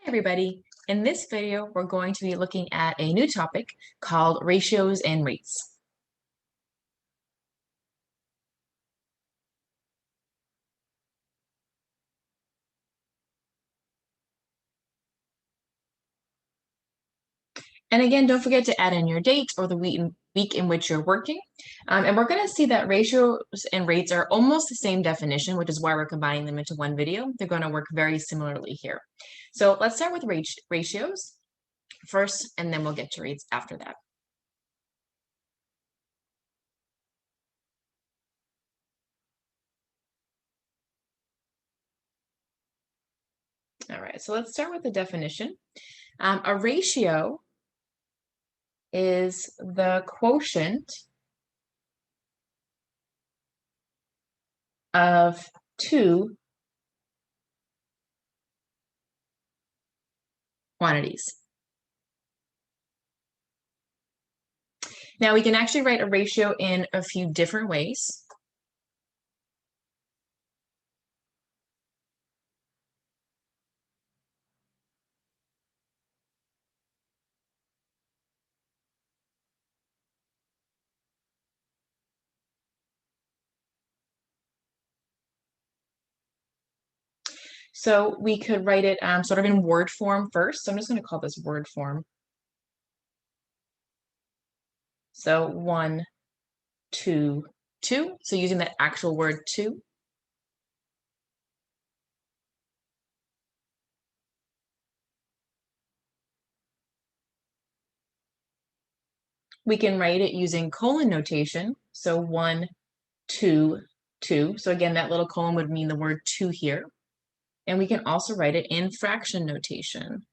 Everybody. In this video, we're going to be looking at a new topic called ratios and rates. And again, don't forget to add in your date or the week in which you're working. And we're going to see that ratios and rates are almost the same definition, which is why we're combining them into one video. They're going to work very similarly here. So let's start with ratios first, and then we'll get to rates after that. All right, so let's start with the definition. A ratio is the quotient of two quantities. Now we can actually write a ratio in a few different ways. So we could write it sort of in word form first. So I'm just going to call this word form. So 1, 2, 2. So using that actual word 2. We can write it using colon notation. So 1, 2, 2. So again, that little colon would mean the word 2 here. And we can also write it in fraction notation.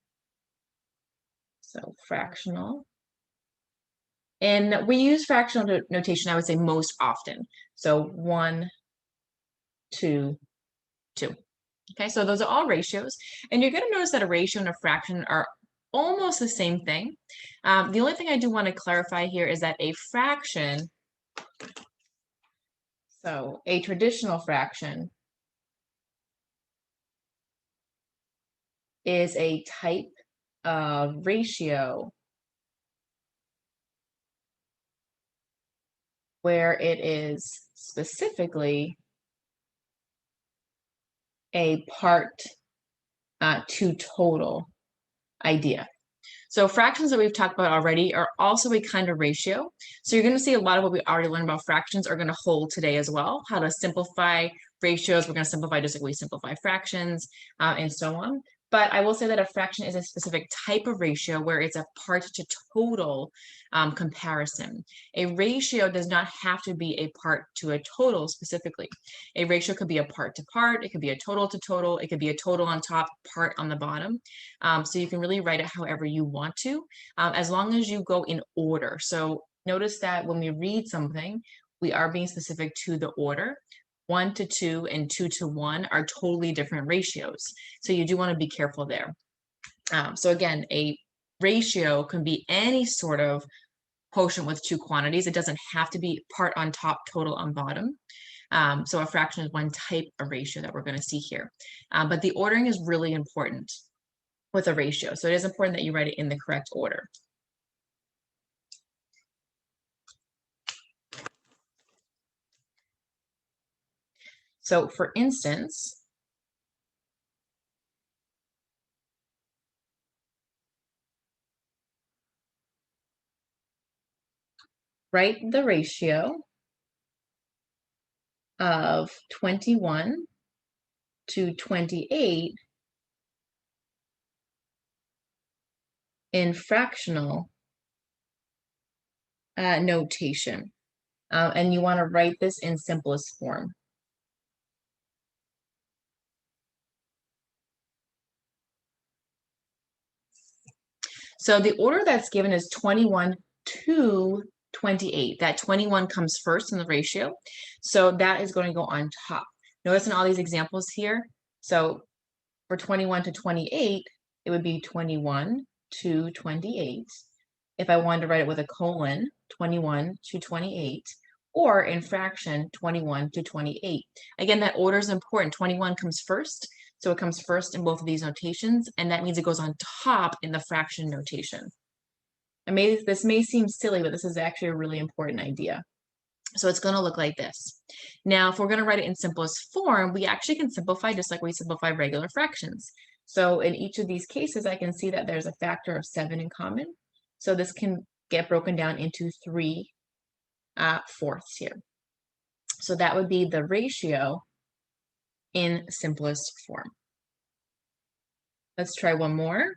So fractional. And we use fractional notation, I would say, most often. So 1, 2, 2. Okay, so those are all ratios. And you're going to notice that a ratio and a fraction are almost the same thing. The only thing I do want to clarify here is that a fraction, so a traditional fraction, is a type of ratio where it is specifically a part to total idea. So fractions that we've talked about already are also a kind of ratio. So you're going to see a lot of what we already learned about fractions are going to hold today as well. How to simplify ratios. We're going to simplify just like we simplify fractions and so on. But I will say that a fraction is a specific type of ratio where it's a part to total comparison. A ratio does not have to be a part to a total specifically. A ratio could be a part to part, it could be a total to total, it could be a total on top, part on the bottom. So you can really write it however you want to, as long as you go in order. So notice that when we read something, we are being specific to the order. 1 to 2 and 2 to 1 are totally different ratios. So you do want to be careful there. So again, a ratio can be any sort of quotient with two quantities. It doesn't have to be part on top, total on bottom. So a fraction is one type of ratio that we're going to see here. But the ordering is really important with a ratio. So it is important that you write it in the correct order. So for instance, write the ratio of 21 to 28 in fractional notation. And you want to write this in simplest form. So the order that's given is 21 to 28. That 21 comes first in the ratio. So that is going to go on top. Notice in all these examples here. So for 21 to 28, it would be 21 to 28. If I wanted to write it with a colon, 21 to 28, or in fraction, 21 to 28. Again, that order is important. 21 comes first. So it comes first in both of these notations, and that means it goes on top in the fraction notation. This may seem silly, but this is actually a really important idea. So it's going to look like this. Now, if we're going to write it in simplest form, we actually can simplify just like we simplify regular fractions. So in each of these cases, I can see that there's a factor of 7 in common. So this can get broken down into 3 fourths here. So that would be the ratio in simplest form. Let's try one more.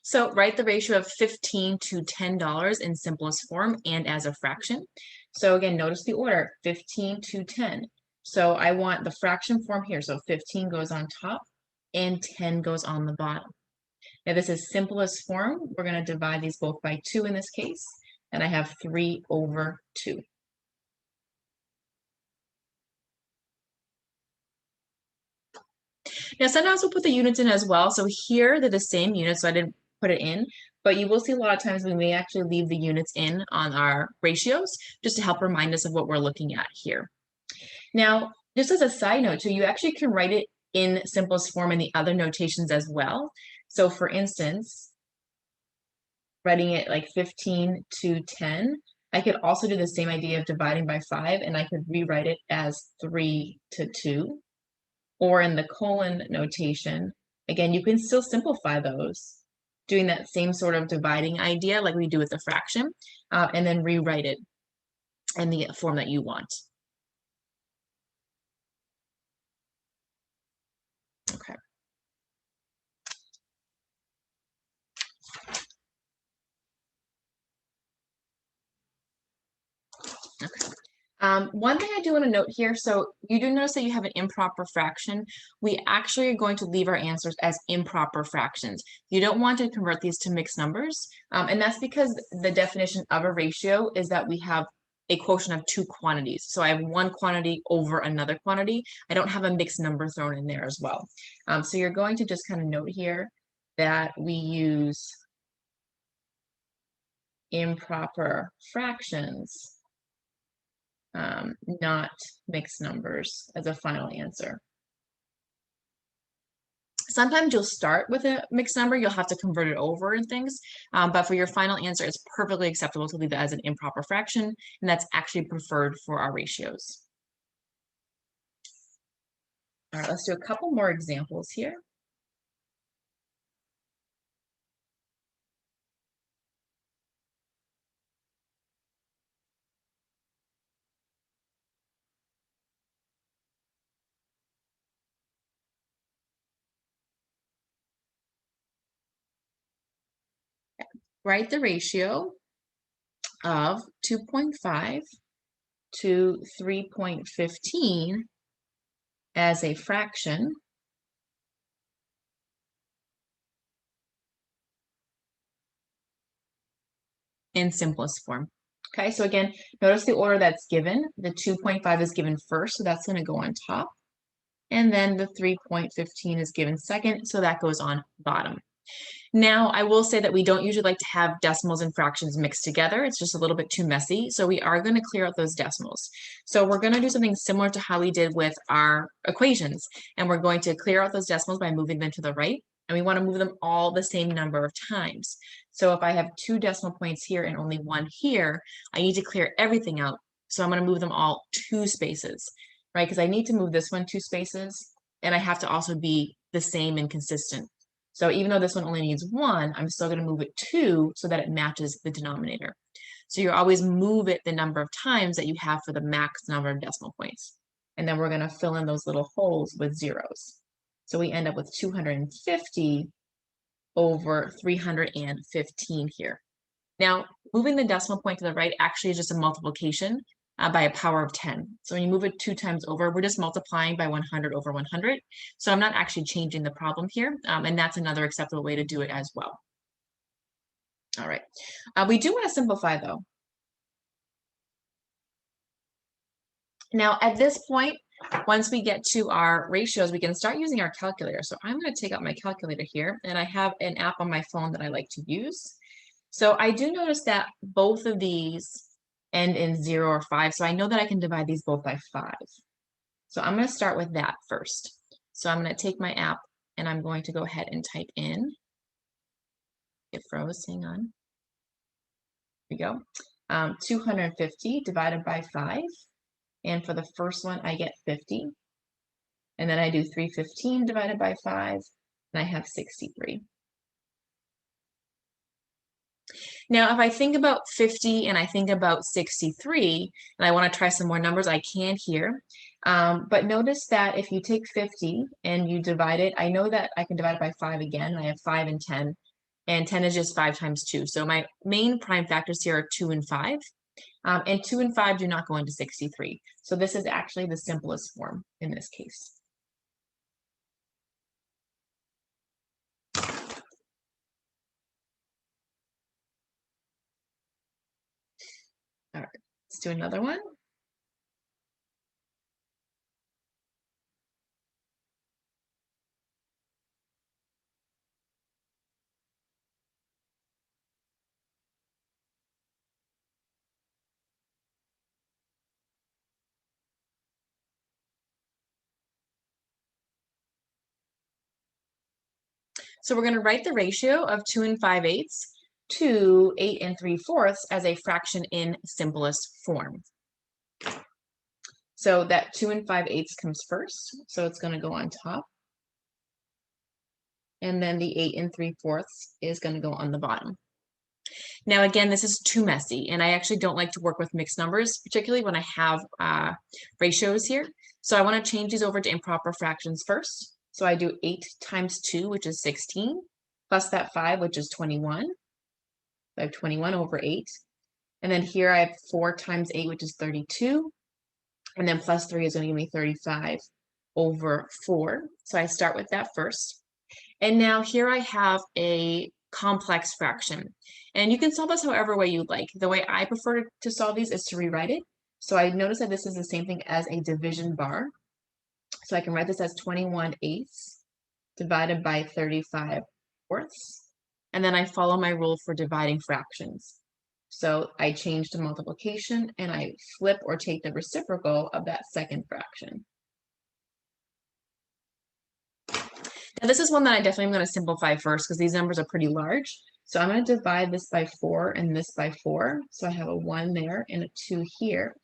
So write the ratio of $15 to $10 in simplest form and as a fraction. So again, notice the order, 15 to 10. So I want the fraction form here. So 15 goes on top and 10 goes on the bottom. Now this is simplest form. We're going to divide these both by 2 in this case. And I have 3 over 2. Now sometimes we'll put the units in as well. So here they're the same units, so I didn't put it in, but you will see a lot of times we may actually leave the units in on our ratios just to help remind us of what we're looking at here. Now, just as a side note too, you actually can write it in simplest form in the other notations as well. So for instance, writing it like 15 to 10, I could also do the same idea of dividing by 5, and I could rewrite it as 3 to 2. Or in the colon notation, again, you can still simplify those, doing that same sort of dividing idea like we do with the fraction, and then rewrite it in the form that you want. Okay. Okay. One thing I do want to note here, so you do notice that you have an improper fraction. We actually are going to leave our answers as improper fractions. You don't want to convert these to mixed numbers, and that's because the definition of a ratio is that we have a quotient of 2 quantities. So I have one quantity over another quantity. I don't have a mixed number thrown in there as well. So you're going to just kind of note here that we use improper fractions, not mixed numbers as a final answer. Sometimes you'll start with a mixed number, you'll have to convert it over and things, but for your final answer, it's perfectly acceptable to leave it as an improper fraction, and that's actually preferred for our ratios. All right, let's do a couple more examples here. Write the ratio of 2.5 to 3.15 as a fraction in simplest form. Okay, so again, notice the order that's given. The 2.5 is given first, so that's going to go on top. And then the 3.15 is given second, so that goes on bottom. Now, I will say that we don't usually like to have decimals and fractions mixed together. It's just a little bit too messy. So we are going to clear out those decimals. So we're going to do something similar to how we did with our equations. And we're going to clear out those decimals by moving them to the right. And we want to move them all the same number of times. So if I have 2 decimal points here and only 1 here, I need to clear everything out. So I'm going to move them all 2 spaces, right? Because I need to move this one 2 spaces, and I have to also be the same and consistent. So even though this one only needs 1, I'm still going to move it 2 so that it matches the denominator. So you always move it the number of times that you have for the max number of decimal points. And then we're going to fill in those little holes with zeros. So we end up with 250 over 315 here. Now, moving the decimal point to the right actually is just a multiplication by a power of 10. So when you move it 2 times over, we're just multiplying by 100 over 100. So I'm not actually changing the problem here, and that's another acceptable way to do it as well. All right, we do want to simplify though. Now, at this point, once we get to our ratios, we can start using our calculator. So I'm going to take out my calculator here, and I have an app on my phone that I like to use. So I do notice that both of these end in 0 or 5, so I know that I can divide these both by 5. So I'm going to start with that first. So I'm going to take my app, and I'm going to go ahead and type in, it froze, hang on. Here we go. 250 divided by 5. And for the first one, I get 50. And then I do 315 divided by 5, and I have 63. Now, if I think about 50 and I think about 63, and I want to try some more numbers, I can here. But notice that if you take 50 and you divide it, I know that I can divide it by 5 again. I have 5 and 10. And 10 is just 5 times 2. So my main prime factors here are 2 and 5. And 2 and 5 do not go into 63. So this is actually the simplest form in this case. All right, let's do another one. So we're going to write the ratio of 2 and 5/8 to 8 and 3/4 as a fraction in simplest form. So that 2 and 5/8 comes first, so it's going to go on top. And then the 8 and 3/4 is going to go on the bottom. Now, again, this is too messy, and I actually don't like to work with mixed numbers, particularly when I have ratios here. So I want to change these over to improper fractions first. So I do 8 times 2, which is 16, plus that 5, which is 21. I have 21 over 8. And then here I have 4 times 8, which is 32. And then plus 3 is going to give me 35 over 4. So I start with that first. And now here I have a complex fraction. And you can solve this however way you'd like. The way I prefer to solve these is to rewrite it. So I notice that this is the same thing as a division bar. So I can write this as 21/8 divided by 35/4. And then I follow my rule for dividing fractions. So I change to multiplication and I flip or take the reciprocal of that second fraction. Now this is one that I definitely am going to simplify first because these numbers are pretty large. So I'm going to divide this by 4 and this by 4. So I have a 1 there and a 2 here.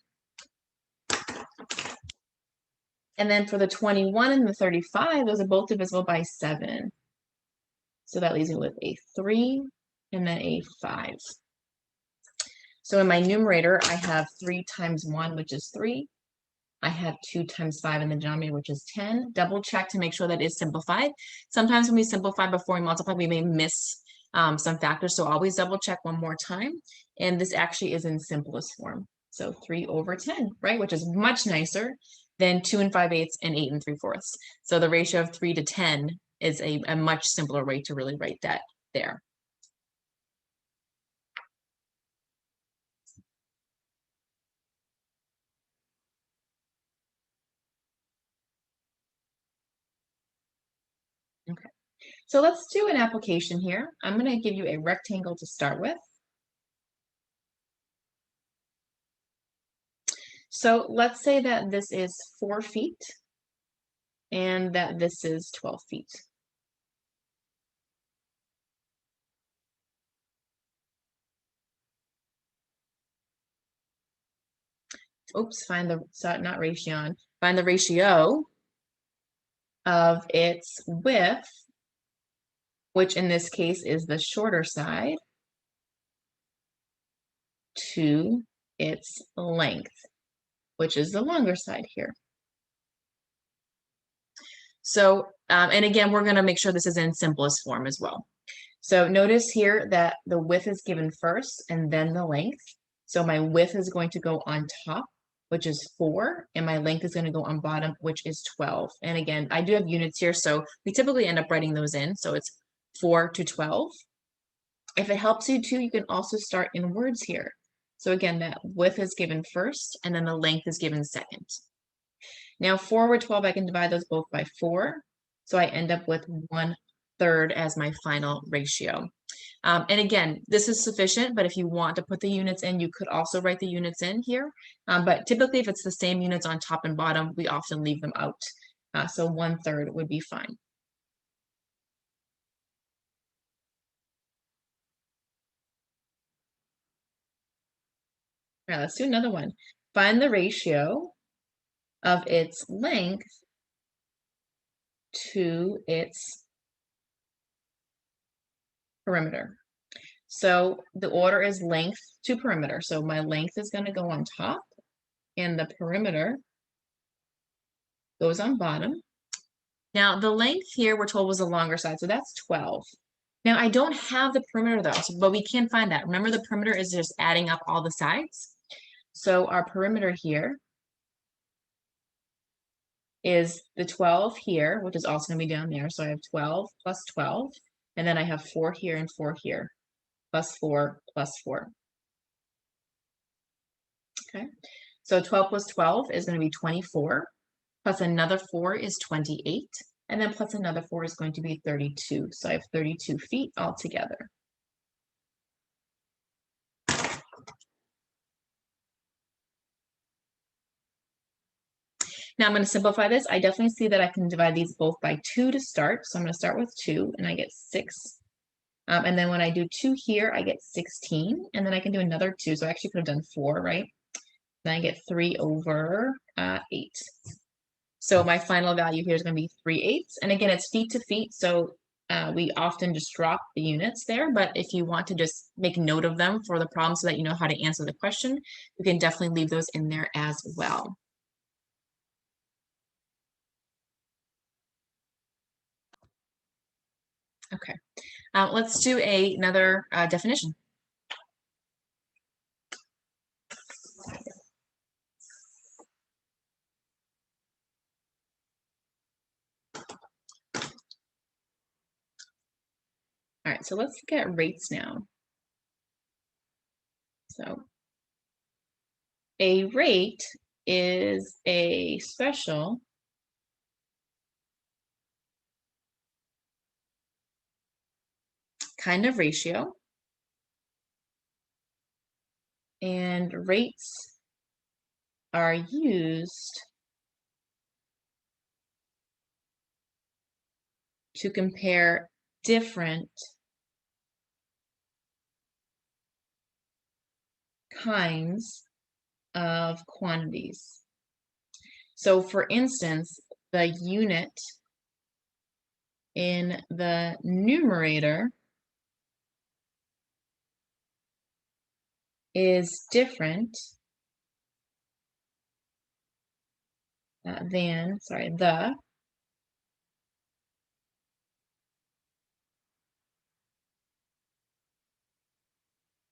And then for the 21 and the 35, those are both divisible by 7. So that leaves me with a 3 and then a 5. So in my numerator, I have 3 times 1, which is 3. I have 2 times 5 in the denominator, which is 10. Double check to make sure that is simplified. Sometimes when we simplify before we multiply, we may miss some factors. So always double check one more time. And this actually is in simplest form. So 3 over 10, right? Which is much nicer than 2 and 5/8 and 8 and 3/4. So the ratio of 3 to 10 is a much simpler way to really write that there. Okay, so let's do an application here. I'm going to give you a rectangle to start with. So let's say that this is 4 feet and that this is 12 feet. Oops, find the, not ratio, find the ratio of its width, which in this case is the shorter side, to its length, which is the longer side here. So, and again, we're going to make sure this is in simplest form as well. So notice here that the width is given first and then the length. So my width is going to go on top, which is 4, and my length is going to go on bottom, which is 12. And again, I do have units here, so we typically end up writing those in. So it's 4 to 12. If it helps you too, you can also start in words here. So again, that width is given first, and then the length is given second. Now 4 over 12, I can divide those both by 4. So I end up with 1/3 as my final ratio. And again, this is sufficient, but if you want to put the units in, you could also write the units in here. But typically, if it's the same units on top and bottom, we often leave them out. So 1/3 would be fine. All right, let's do another one. Find the ratio of its length to its perimeter. So the order is length to perimeter. So my length is going to go on top, and the perimeter goes on bottom. Now the length here we're told was the longer side, so that's 12. Now I don't have the perimeter though, but we can find that. Remember, the perimeter is just adding up all the sides. So our perimeter here is the 12 here, which is also going to be down there. So I have 12 plus 12, and then I have 4 here and 4 here, plus 4 plus 4. Okay, so 12 plus 12 is going to be 24, plus another 4 is 28, and then plus another 4 is going to be 32. So I have 32 feet altogether. Now I'm going to simplify this. I definitely see that I can divide these both by 2 to start. So I'm going to start with 2, and I get 6. And then when I do 2 here, I get 16. And then I can do another 2. So I actually could have done 4, right? Then I get 3 over 8. So my final value here is going to be 3/8. And again, it's feet to feet. So we often just drop the units there. But if you want to just make note of them for the problem so that you know how to answer the question, you can definitely leave those in there as well. Okay, let's do another definition. All right, so let's look at rates now. So a rate is a special kind of ratio, and rates are used to compare different kinds of quantities. So for instance, the unit in the numerator is different than, the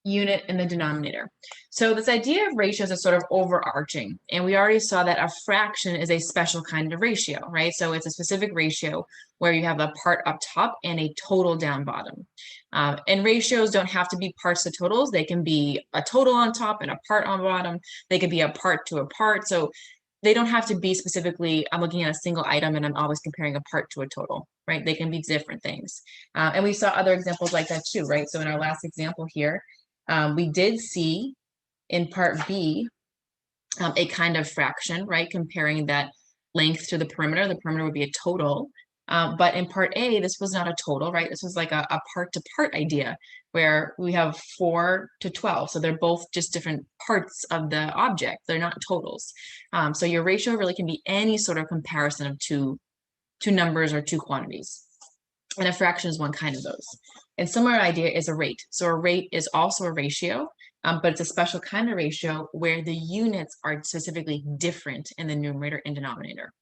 unit in the denominator. So this idea of ratios is sort of overarching, and we already saw that a fraction is a special kind of ratio, right? So it's a specific ratio where you have a part up top and a total down bottom. And ratios don't have to be parts to totals. They can be a total on top and a part on bottom. They could be a part to a part. So they don't have to be specifically, I'm looking at a single item and I'm always comparing a part to a total, right? They can be different things. And we saw other examples like that too, right? So in our last example here, we did see in part B a kind of fraction, right? Comparing that length to the perimeter. The perimeter would be a total. But in part A, this was not a total, right? This was like a part-to-part idea where we have 4 to 12. So they're both just different parts of the object. They're not totals. So your ratio really can be any sort of comparison of two numbers or two quantities. And a fraction is one kind of those. And similar idea is a rate. So a rate is also a ratio, but it's a special kind of ratio where the units are specifically different in the numerator and denominator.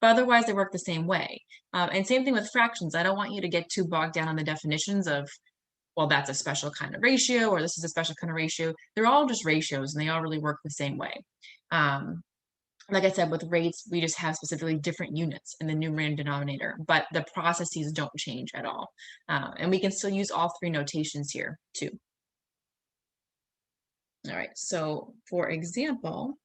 But otherwise, they work the same way. And same thing with fractions. I don't want you to get too bogged down on the definitions of, well, that's a special kind of ratio, or this is a special kind of ratio. They're all just ratios, and they all really work the same way. Like I said, with rates, we just have specifically different units in the numerator and denominator, but the processes don't change at all. And we can still use all 3 notations here too. All right, so for example,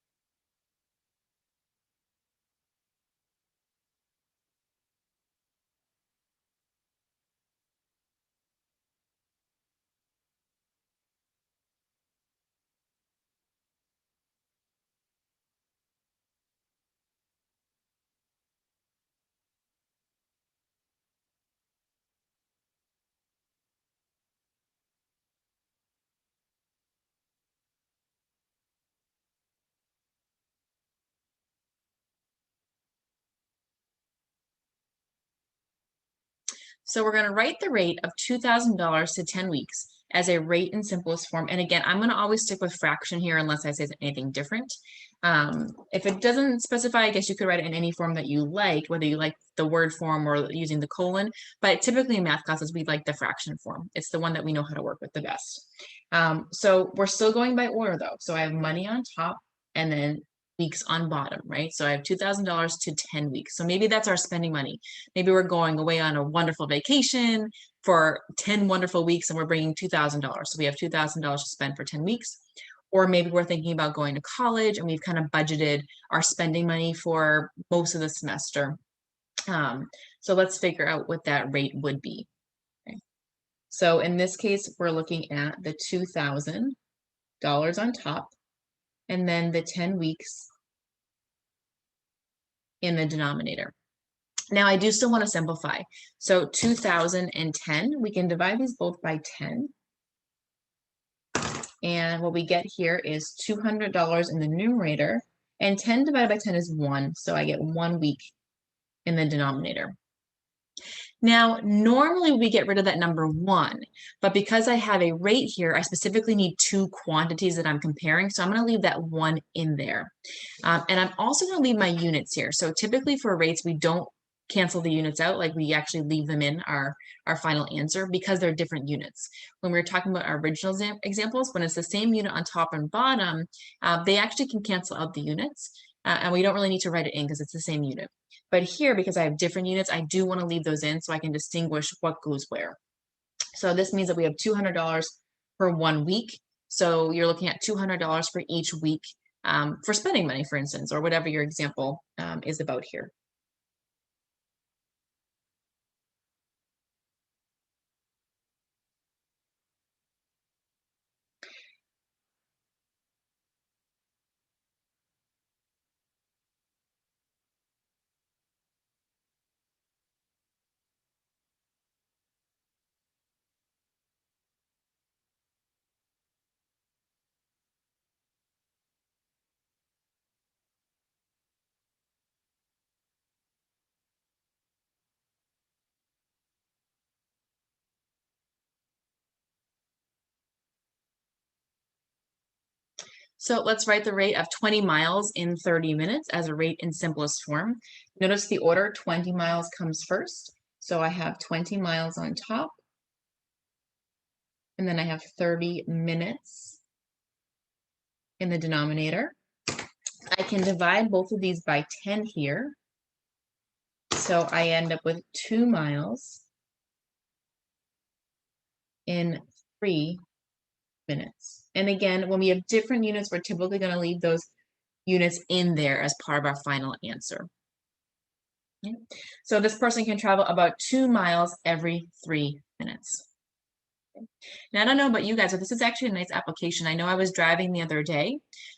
so we're going to write the rate of $2,000 to 10 weeks as a rate in simplest form. And again, I'm going to always stick with fraction here unless I say anything different. If it doesn't specify, I guess you could write it in any form that you like, whether you like the word form or using the colon. But typically in math classes, we like the fraction form. It's the one that we know how to work with the best. So we're still going by order though. So I have money on top and then weeks on bottom, right? So I have $2,000 to 10 weeks. So maybe that's our spending money. Maybe we're going away on a wonderful vacation for 10 wonderful weeks and we're bringing $2,000. So we have $2,000 to spend for 10 weeks. Or maybe we're thinking about going to college and we've kind of budgeted our spending money for most of the semester. So let's figure out what that rate would be. Okay. So in this case, we're looking at the $2,000 on top and then the 10 weeks in the denominator. Now I do still want to simplify. So 2010, we can divide these both by 10. And what we get here is $200 in the numerator, and 10 divided by 10 is 1, so I get 1 week in the denominator. Now, normally we get rid of that number 1, but because I have a rate here, I specifically need two quantities that I'm comparing, so I'm going to leave that 1 in there. And I'm also going to leave my units here. So typically for rates, we don't cancel the units out, like we actually leave them in our final answer because they're different units. When we were talking about our original examples, when it's the same unit on top and bottom, they actually can cancel out the units, and we don't really need to write it in because it's the same unit. But here, because I have different units, I do want to leave those in so I can distinguish what goes where. So this means that we have $200 for 1 week. So you're looking at $200 for each week for spending money, for instance, or whatever your example is about here. So let's write the rate of 20 miles in 30 minutes as a rate in simplest form. Notice the order, 20 miles comes first. So I have 20 miles on top, and then I have 30 minutes in the denominator. I can divide both of these by 10 here. So I end up with 2 miles in 3 minutes. And again, when we have different units, we're typically going to leave those units in there as part of our final answer. Okay. So this person can travel about 2 miles every 3 minutes. Okay. Now, I don't know about you guys, but this is actually a nice application. I know I was driving the other day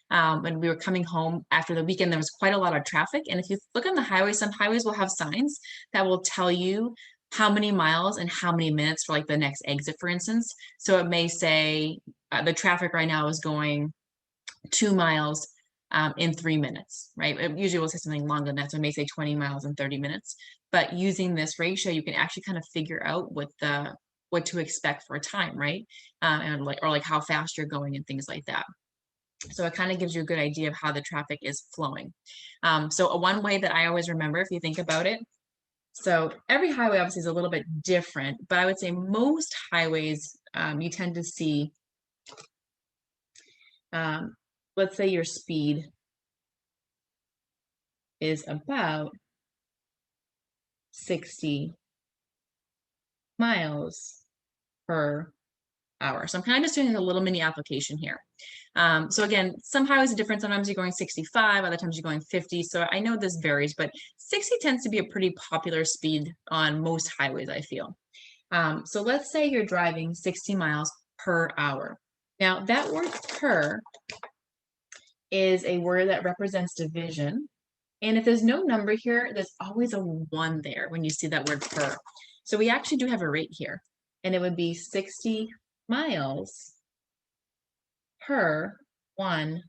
when we were coming home after the weekend. There was quite a lot of traffic. And if you look on the highway, some highways will have signs that will tell you how many miles and how many minutes for like the next exit, for instance. So it may say the traffic right now is going 2 miles in 3 minutes, right? It usually will say something longer than that, so it may say 20 miles in 30 minutes. But using this ratio, you can actually kind of figure out what to expect for a time, right? And like how fast you're going and things like that. So it kind of gives you a good idea of how the traffic is flowing. So one way that I always remember, if you think about it, so every highway obviously is a little bit different, but I would say most highways you tend to see, let's say your speed is about 60 miles per hour. So I'm kind of just doing a little mini application here. So again, some highways are different. Sometimes you're going 65, other times you're going 50. So I know this varies, but 60 tends to be a pretty popular speed on most highways, I feel. So let's say you're driving 60 miles per hour. Now that word per is a word that represents division. And if there's no number here, there's always a 1 there when you see that word per. So we actually do have a rate here, and it would be 60 miles per 1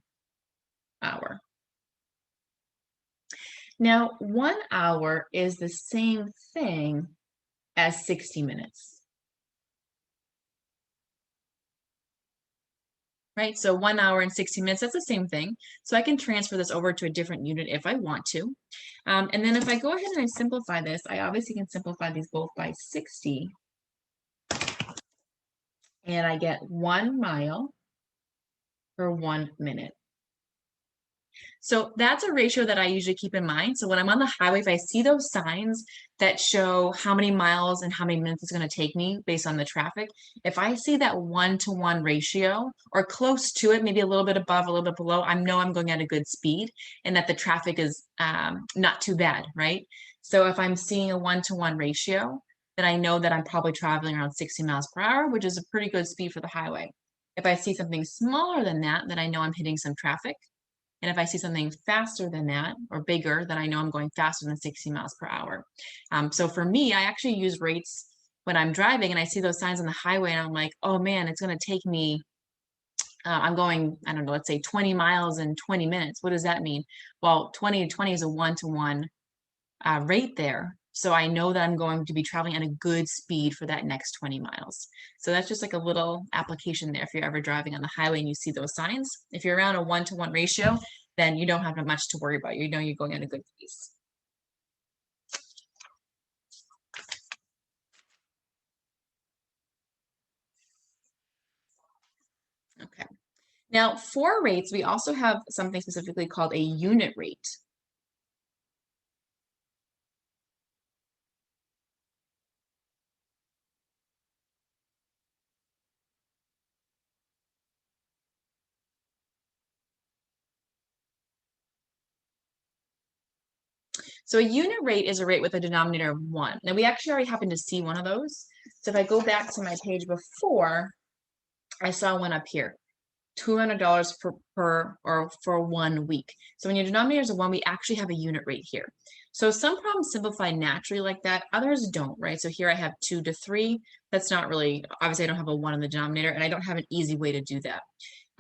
hour. Now, 1 hour is the same thing as 60 minutes. Right? So 1 hour and 60 minutes, that's the same thing. So I can transfer this over to a different unit if I want to. And then if I go ahead and I simplify this, I obviously can simplify these both by 60. And I get 1 mile per 1 minute. So that's a ratio that I usually keep in mind. So when I'm on the highway, if I see those signs that show how many miles and how many minutes it's going to take me based on the traffic, if I see that 1-to-1 ratio or close to it, maybe a little bit above, a little bit below, I know I'm going at a good speed and that the traffic is not too bad, right? So if I'm seeing a 1-to-1 ratio, then I know that I'm probably traveling around 60 miles per hour, which is a pretty good speed for the highway. If I see something smaller than that, then I know I'm hitting some traffic. And if I see something faster than that or bigger, then I know I'm going faster than 60 miles per hour. So for me, I actually use rates when I'm driving and I see those signs on the highway and I'm like, oh man, it's going to take me, I'm going, I don't know, let's say 20 miles in 20 minutes. What does that mean? Well, 20 to 20 is a 1-to-1 rate there. So I know that I'm going to be traveling at a good speed for that next 20 miles. So that's just like a little application there if you're ever driving on the highway and you see those signs. If you're around a 1-to-1 ratio, then you don't have much to worry about. You know you're going at a good pace. Okay. Now for rates, we also have something specifically called a unit rate. So a unit rate is a rate with a denominator of 1. Now we actually already happen to see one of those. So if I go back to my page before, I saw one up here. $200 for 1 week. So when your denominator is a 1, we actually have a unit rate here. So some problems simplify naturally like that, others don't, right? So here I have 2 to 3. That's not really, obviously I don't have a 1 in the denominator and I don't have an easy way to do that.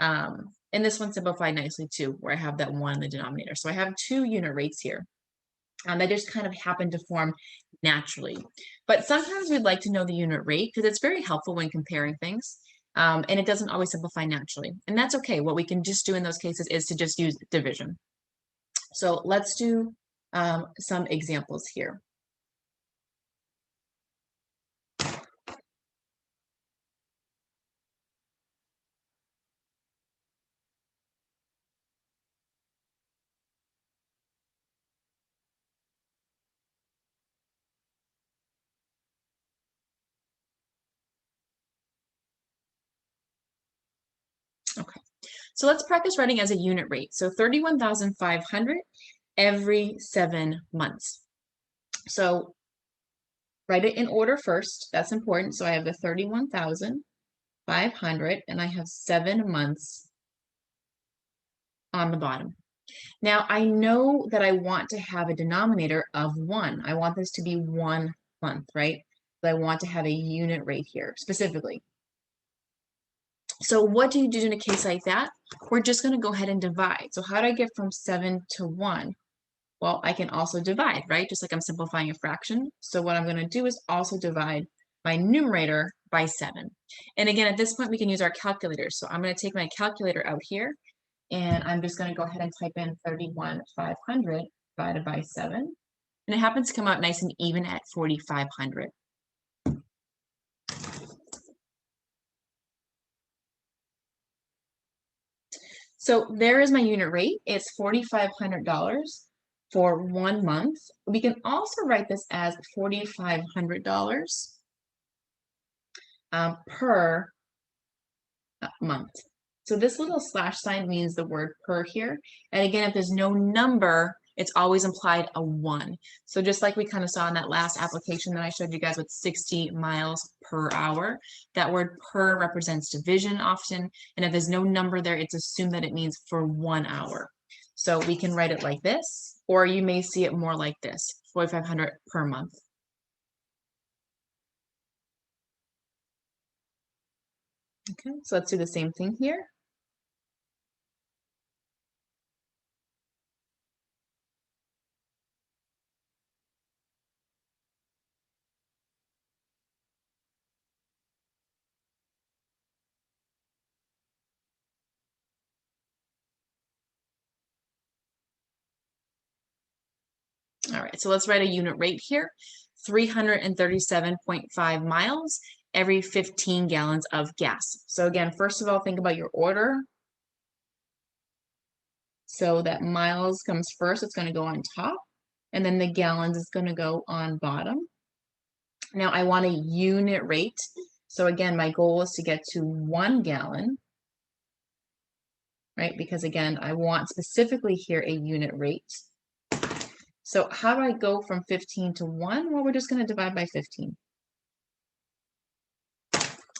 And this one simplified nicely too, where I have that 1 in the denominator. So I have 2 unit rates here. They just kind of happen to form naturally. But sometimes we'd like to know the unit rate because it's very helpful when comparing things. And it doesn't always simplify naturally. And that's okay. What we can just do in those cases is to just use division. So let's do some examples here. Okay. So let's practice writing as a unit rate. So 31,500 every 7 months. So write it in order first. That's important. So I have the 31,500 and I have 7 months on the bottom. Now I know that I want to have a denominator of 1. I want this to be 1 month, right? But I want to have a unit rate here specifically. So what do you do in a case like that? We're just going to go ahead and divide. So how do I get from 7 to 1? Well, I can also divide, right? Just like I'm simplifying a fraction. So what I'm going to do is also divide my numerator by 7. And again, at this point, we can use our calculator. So I'm going to take my calculator out here, and I'm just going to go ahead and type in 31,500 divided by 7. And it happens to come out nice and even at 4,500. So there is my unit rate. It's $4,500 for 1 month. We can also write this as $4,500 per month. So this little slash sign means the word per here. And again, if there's no number, it's always implied a 1. So just like we kind of saw in that last application that I showed you guys with 60 miles per hour, that word per represents division often. And if there's no number there, it's assumed that it means for 1 hour. So we can write it like this, or you may see it more like this, 4,500 per month. Okay, so let's do the same thing here. All right, so let's write a unit rate here. 337.5 miles every 15 gallons of gas. So again, first of all, think about your order. So that miles comes first, it's going to go on top, and then the gallons is going to go on bottom. Now I want a unit rate. So again, my goal is to get to 1 gallon, right? Because again, I want specifically here a unit rate. So how do I go from 15 to 1? Well, we're just going to divide by 15.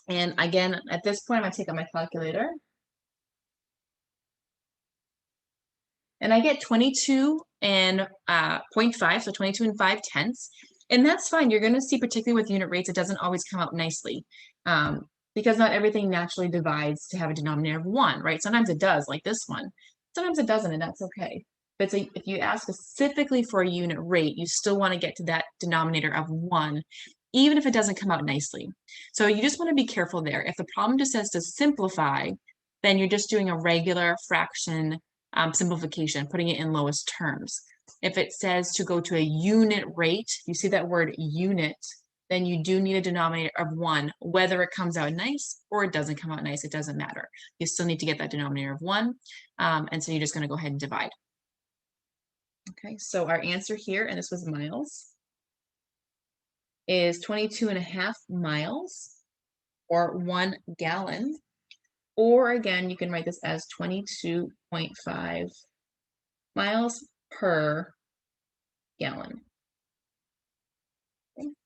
And again, at this point, I'm going to take out my calculator. And I get 22 and 0.5, so 22 and 5/10. And that's fine. You're going to see, particularly with unit rates, it doesn't always come out nicely because not everything naturally divides to have a denominator of 1, right? Sometimes it does, like this one. Sometimes it doesn't, and that's okay. But so if you ask specifically for a unit rate, you still want to get to that denominator of 1, even if it doesn't come out nicely. So you just want to be careful there. If the problem just says to simplify, then you're just doing a regular fraction simplification, putting it in lowest terms. If it says to go to a unit rate, you see that word unit, then you do need a denominator of 1, whether it comes out nice or it doesn't come out nice, it doesn't matter. You still need to get that denominator of 1, and so you're just going to go ahead and divide. Okay, so our answer here, and this was miles, is 22.5 miles, or 1 gallon. Or again, you can write this as 22.5 miles per gallon.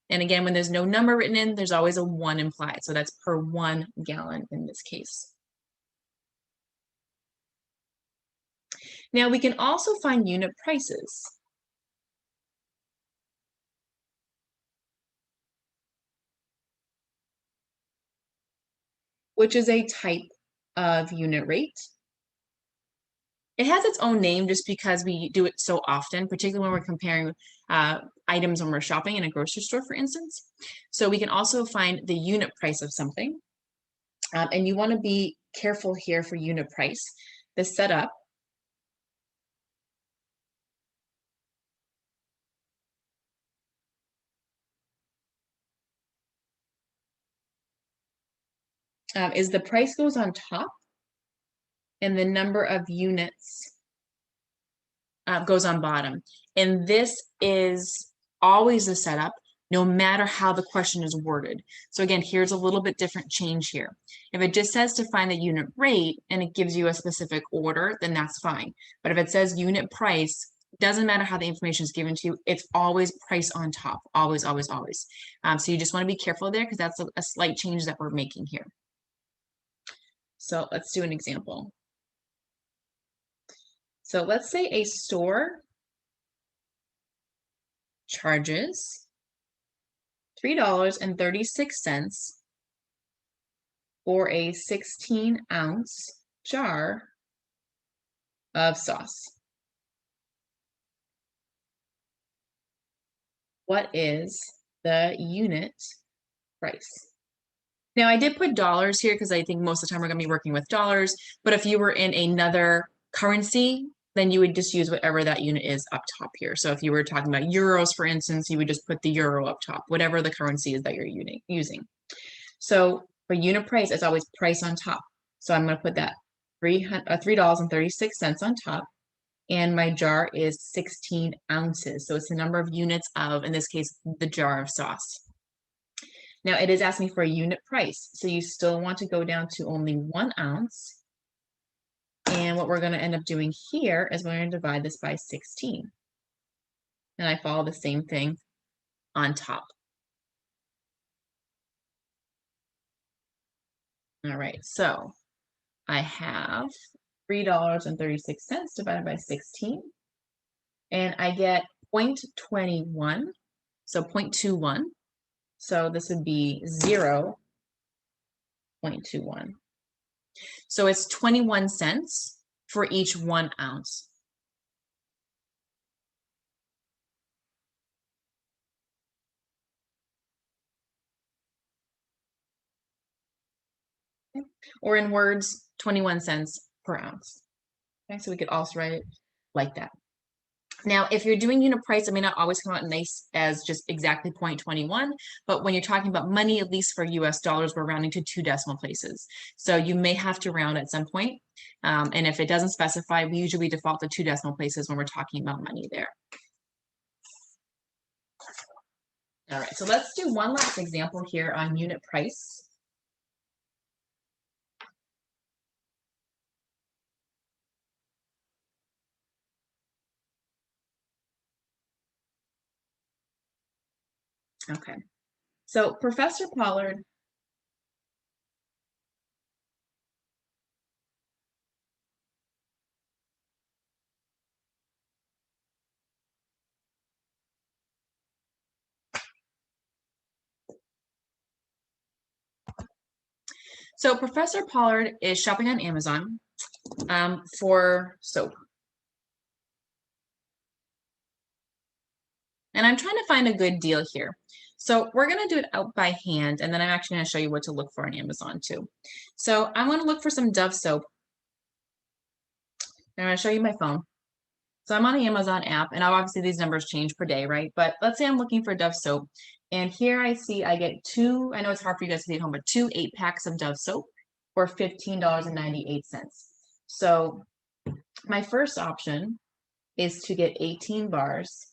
And again, when there's no number written in, there's always a 1 implied. So that's per 1 gallon in this case. Now we can also find unit prices. Which is a type of unit rate. It has its own name just because we do it so often, particularly when we're comparing items when we're shopping in a grocery store, for instance. So we can also find the unit price of something. And you want to be careful here for unit price. The setup is the price goes on top and the number of units goes on bottom. And this is always the setup, no matter how the question is worded. So again, here's a little bit different change here. If it just says to find the unit rate and it gives you a specific order, then that's fine. But if it says unit price, doesn't matter how the information is given to you, it's always price on top, always, always, always. So you just want to be careful there because that's a slight change that we're making here. So let's do an example. So let's say a store charges $3.36 for a 16-ounce jar of sauce. What is the unit price? Now I did put dollars here because I think most of the time we're going to be working with dollars, but if you were in another currency, then you would just use whatever that unit is up top here. So if you were talking about euros, for instance, you would just put the euro up top, whatever the currency is that you're using. So for unit price, it's always price on top. So I'm going to put that $3.36 on top. And my jar is 16 ounces. So it's the number of units of, in this case, the jar of sauce. Now it is asking for a unit price. So you still want to go down to only 1 ounce. And what we're going to end up doing here is we're going to divide this by 16. And I follow the same thing on top. All right, so I have $3.36 divided by 16. And I get 0.21, so 0.21. So this would be 0.21. So it's 21 cents for each 1 ounce. Or in words, 21 cents per ounce. Okay, so we could also write it like that. Now, if you're doing unit price, it may not always come out nice as just exactly 0.21, but when you're talking about money, at least for US dollars, we're rounding to 2 decimal places. So you may have to round at some point. And if it doesn't specify, we usually default to 2 decimal places when we're talking about money there. All right, so let's do one last example here on unit price. Okay, so Professor Pollard is shopping on Amazon for soap. And I'm trying to find a good deal here. So we're going to do it out by hand, and then I'm actually going to show you what to look for on Amazon too. So I'm going to look for some Dove soap. I'm going to show you my phone. So I'm on the Amazon app, and obviously these numbers change per day, right? But let's say I'm looking for Dove soap, and here I see I get 2, I know it's hard for you guys to see at home, but 2 8-packs of Dove soap for $15.98. So my first option is to get 18 bars.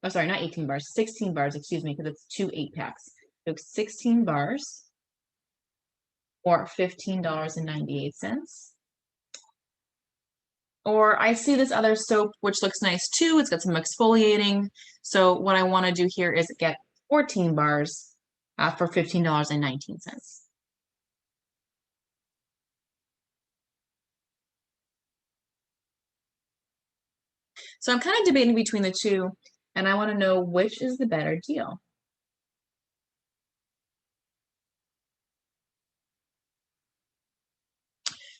Oh, sorry, not 18 bars, 16 bars, excuse me, because it's 2 8-packs. So 16 bars or $15.98. Or I see this other soap, which looks nice too. It's got some exfoliating. So what I want to do here is get 14 bars for $15.19. So I'm kind of debating between the two, and I want to know which is the better deal.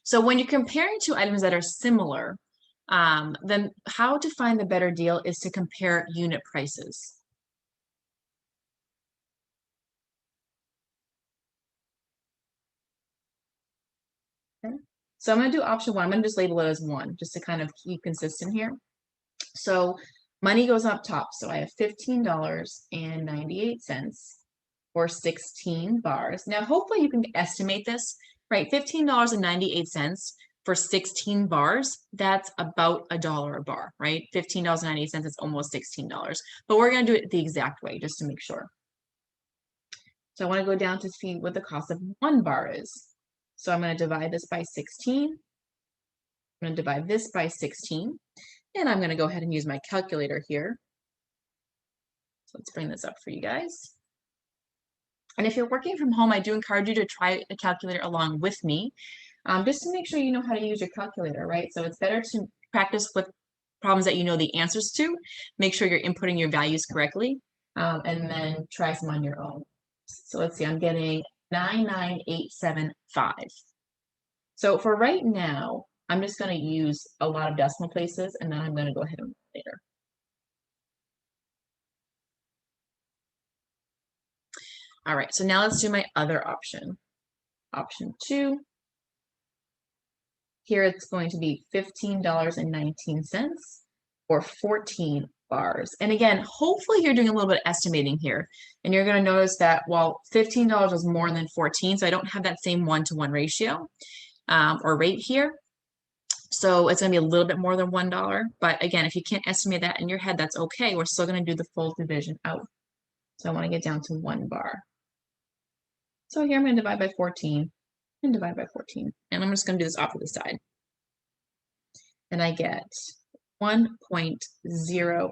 So when you're comparing two items that are similar, then how to find the better deal is to compare unit prices. Okay. So I'm going to do option 1. I'm going to just label it as 1, just to kind of keep consistent here. So money goes up top. So I have $15.98 for 16 bars. Now, hopefully you can estimate this, right? $15.98 for 16 bars, that's about $1 a bar, right? $15.98 is almost $16. But we're going to do it the exact way just to make sure. So I want to go down to see what the cost of 1 bar is. So I'm going to divide this by 16. I'm going to divide this by 16. And I'm going to go ahead and use my calculator here. So let's bring this up for you guys. And if you're working from home, I do encourage you to try a calculator along with me, just to make sure you know how to use your calculator, right? So it's better to practice with problems that you know the answers to, make sure you're inputting your values correctly, and then try some on your own. So let's see, I'm getting 99875. So for right now, I'm just going to use a lot of decimal places, and then I'm going to go ahead and later. All right, so now let's do my other option. Option 2. Here it's going to be $15.19 or 14 bars. And again, hopefully you're doing a little bit of estimating here. And you're going to notice that, well, $15 is more than 14, so I don't have that same 1-to-1 ratio or rate here. So it's going to be a little bit more than $1. But again, if you can't estimate that in your head, that's okay. We're still going to do the full division out. So I want to get down to 1 bar. So here I'm going to divide by 14 and divide by 14. And I'm just going to do this off to the side. And I get 1.085.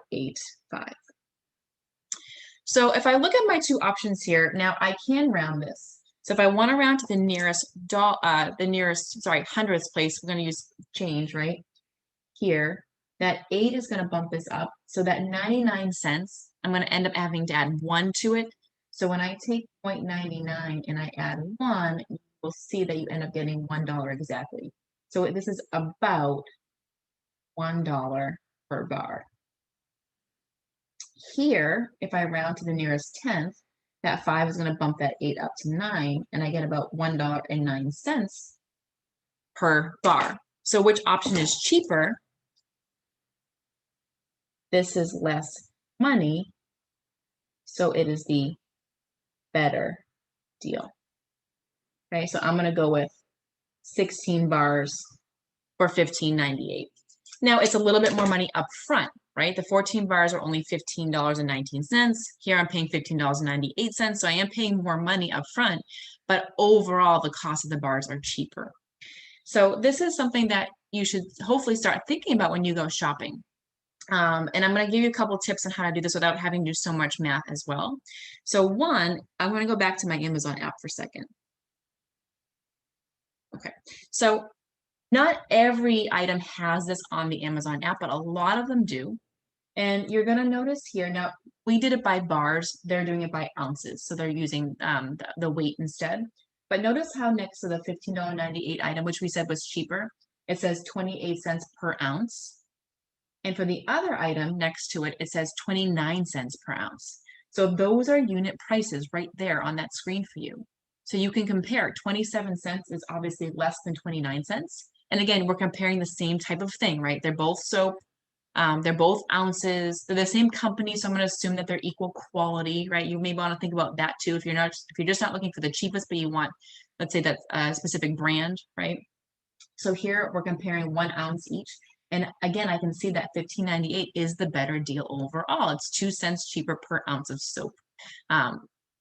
So if I look at my two options here, now I can round this. So if I want to round to the nearest hundredths place, we're going to use change right here. That 8 is going to bump this up. So that 99 cents, I'm going to end up having to add 1 to it. So when I take 0.99 and I add 1, you will see that you end up getting $1 exactly. So this is about $1 per bar. Here, if I round to the nearest tenth, that 5 is going to bump that 8 up to 9, and I get about $1.09 per bar. So which option is cheaper? This is less money, so it is the better deal. Okay, so I'm going to go with 16 bars for $15.98. Now, it's a little bit more money up front, right? The 14 bars are only $15.19. Here I'm paying $15.98, so I am paying more money up front, but overall the cost of the bars are cheaper. So this is something that you should hopefully start thinking about when you go shopping. And I'm going to give you a couple tips on how to do this without having to do so much math as well. So one, I'm going to go back to my Amazon app for a second. Okay, so not every item has this on the Amazon app, but a lot of them do. And you're going to notice here, now we did it by bars, they're doing it by ounces. So they're using the weight instead. But notice how next to the $15.98 item, which we said was cheaper, it says 28 cents per ounce. And for the other item next to it, it says 29 cents per ounce. So those are unit prices right there on that screen for you. So you can compare. 27 cents is obviously less than 29 cents. And again, we're comparing the same type of thing, right? They're both soap. They're both ounces. They're the same company, so I'm going to assume that they're equal quality, right? You may want to think about that too. If you're just not looking for the cheapest, but you want, let's say, that specific brand, right? So here we're comparing 1 ounce each. And again, I can see that $15.98 is the better deal overall. It's 2 cents cheaper per ounce of soap.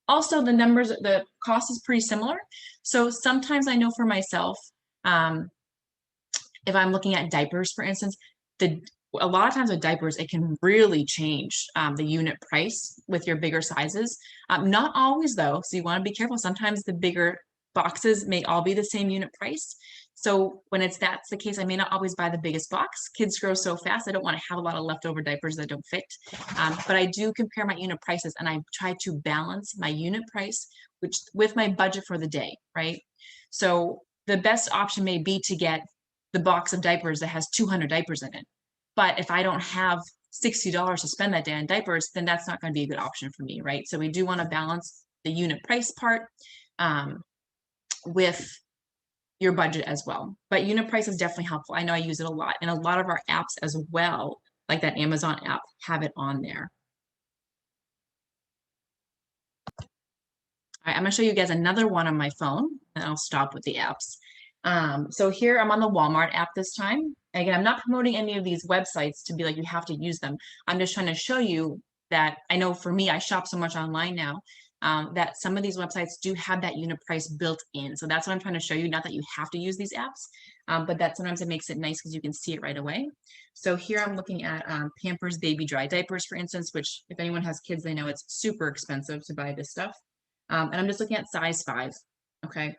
Also, the cost is pretty similar. So sometimes I know for myself, if I'm looking at diapers, for instance, a lot of times with diapers, it can really change the unit price with your bigger sizes. Not always though, so you want to be careful. Sometimes the bigger boxes may all be the same unit price. So when that's the case, I may not always buy the biggest box. Kids grow so fast, I don't want to have a lot of leftover diapers that don't fit. But I do compare my unit prices and I try to balance my unit price with my budget for the day, right? So the best option may be to get the box of diapers that has 200 diapers in it. But if I don't have $60 to spend that day on diapers, then that's not going to be a good option for me, right? So we do want to balance the unit price part with your budget as well. But unit price is definitely helpful. I know I use it a lot, and a lot of our apps as well, like that Amazon app, have it on there. All right, I'm going to show you guys another one on my phone, and I'll stop with the apps. So here I'm on the Walmart app this time. Again, I'm not promoting any of these websites to be like, you have to use them. I'm just trying to show you that I know for me, I shop so much online now, that some of these websites do have that unit price built in. So that's what I'm trying to show you. Not that you have to use these apps, but that sometimes it makes it nice because you can see it right away. So here I'm looking at Pampers Baby Dry Diapers, for instance, which if anyone has kids, they know it's super expensive to buy this stuff. And I'm just looking at size 5, okay?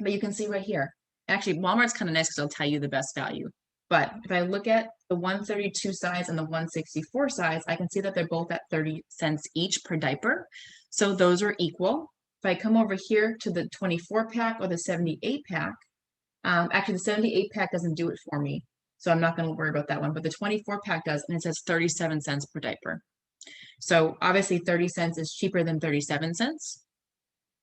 But you can see right here, actually Walmart's kind of nice because it'll tell you the best value. But if I look at the 132 size and the 164 size, I can see that they're both at 30 cents each per diaper. So those are equal. If I come over here to the 24 pack or the 78 pack, actually the 78 pack doesn't do it for me. So I'm not going to worry about that one, but the 24 pack does, and it says 37 cents per diaper. So obviously 30 cents is cheaper than 37 cents.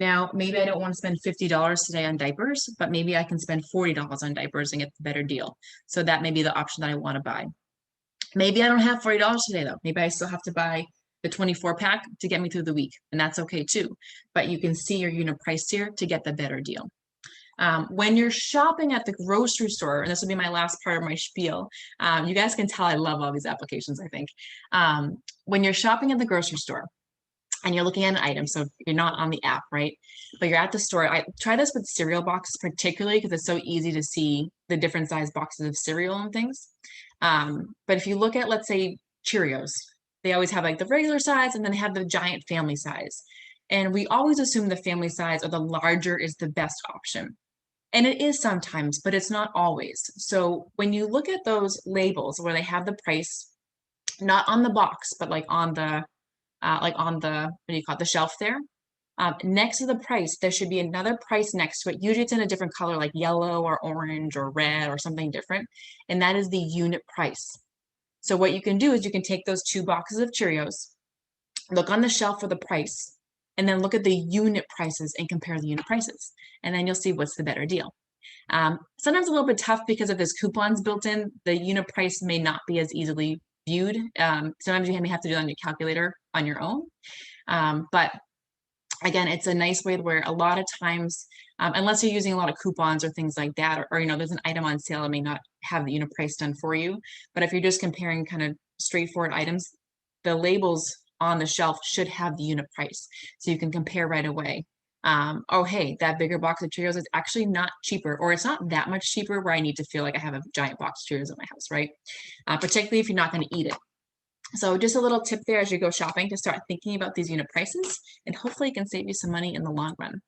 Now, maybe I don't want to spend $50 today on diapers, but maybe I can spend $40 on diapers and get the better deal. So that may be the option that I want to buy. Maybe I don't have $40 today though. Maybe I still have to buy the 24 pack to get me through the week, and that's okay too. But you can see your unit price here to get the better deal. When you're shopping at the grocery store, and this will be my last part of my spiel, you guys can tell I love all these applications, I think. When you're shopping at the grocery store, and you're looking at an item, so you're not on the app, right? But you're at the store. I try this with cereal boxes particularly because it's so easy to see the different size boxes of cereal and things. But if you look at, let's say, Cheerios, they always have like the regular size and then they have the giant family size. And we always assume the family size or the larger is the best option. And it is sometimes, but it's not always. So when you look at those labels where they have the price, not on the box, but like on the, what do you call it, the shelf there. Next to the price, there should be another price next to it. Usually it's in a different color, like yellow or orange or red or something different. And that is the unit price. So what you can do is you can take those 2 boxes of Cheerios, look on the shelf for the price, and then look at the unit prices and compare the unit prices. And then you'll see what's the better deal. Sometimes a little bit tough because if there's coupons built in, the unit price may not be as easily viewed. Sometimes you may have to do it on your calculator on your own. But again, it's a nice way where a lot of times, unless you're using a lot of coupons or things like that, or there's an item on sale, it may not have the unit price done for you. But if you're just comparing kind of straightforward items, the labels on the shelf should have the unit price. So you can compare right away. Oh, hey, that bigger box of Cheerios is actually not cheaper, or it's not that much cheaper where I need to feel like I have a giant box of Cheerios in my house, right? Particularly if you're not going to eat it. So just a little tip there as you go shopping to start thinking about these unit prices, and hopefully it can save you some money in the long run.